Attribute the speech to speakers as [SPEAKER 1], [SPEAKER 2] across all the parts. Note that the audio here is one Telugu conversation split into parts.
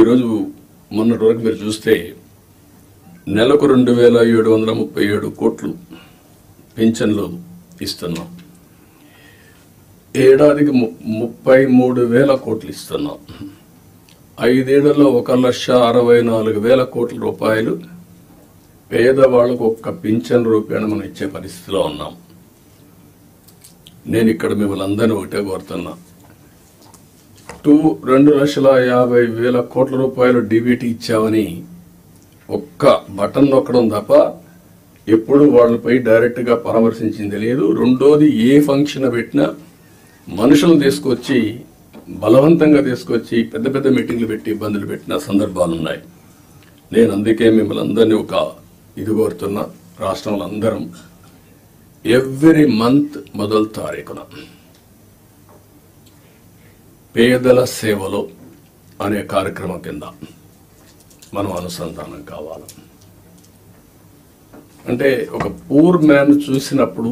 [SPEAKER 1] ఈరోజు మొన్నటి వరకు మీరు చూస్తే నెలకు 2737 కోట్లు పింఛన్లు ఇస్తున్నాం. ఏడాదికి 33,000 కోట్లు ఇస్తున్నాం. 5 ఏళ్లలో 1,64,000 కోట్ల రూపాయలు పేదవాళ్లకు ఒక్క పింఛన్ రూపేణ మనం ఇచ్చే పరిస్థితిలో ఉన్నాం. నేను ఇక్కడ మిమ్మల్ని అందరినీ ఒకటే కోరుతున్నా, 2,50,000 కోట్ల రూపాయలు డీబీటీ ఇచ్చామని ఒక్క బటన్ నొక్కడం తప్ప ఎప్పుడు వాళ్ళపై డైరెక్ట్ గా పరామర్శించింది లేదు. రెండోది, ఏ ఫంక్షన్ పెట్టినా మనుషులను తీసుకొచ్చి బలవంతంగా తీసుకొచ్చి పెద్ద పెద్ద మీటింగ్లు పెట్టి ఇబ్బందులు పెట్టిన సందర్భాలు ఉన్నాయి. నేను అందుకే మిమ్మల్ని అందరినీ ఒక ఇది కోరుతున్నా, రాష్ట్రంలో అందరం ఎవ్రీ మంత్ మొదటి తారీఖున పేదల సేవలో అనే కార్యక్రమం కింద మనం అనుసంధానం కావాలి. అంటే ఒక పూర్ మ్యాన్ చూసినప్పుడు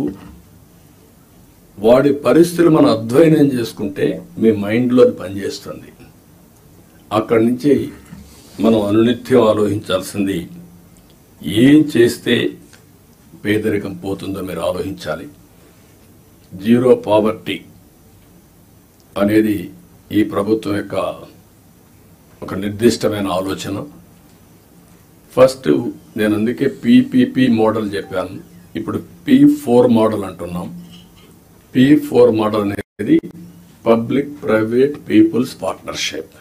[SPEAKER 1] వాడి పరిస్థితులు మనం అధ్యయనం చేసుకుంటే మీ మైండ్లో అది పనిచేస్తుంది. అక్కడి నుంచి మనం అనునిత్యం ఆలోచించాల్సింది, ఏం చేస్తే పేదరికం పోతుందో మీరు ఆలోచించాలి. జీరో పావర్టీ అనేది ఈ ప్రభుత్వం యొక్క ఒక నిర్దిష్టమైన ఆలోచన. ఫస్ట్ నేను అందుకే పీపీపీ మోడల్ చెప్పాను, ఇప్పుడు P4 మోడల్ అంటున్నాం. P4 మోడల్ అనేది పబ్లిక్ ప్రైవేట్ పీపుల్స్ పార్ట్నర్షిప్.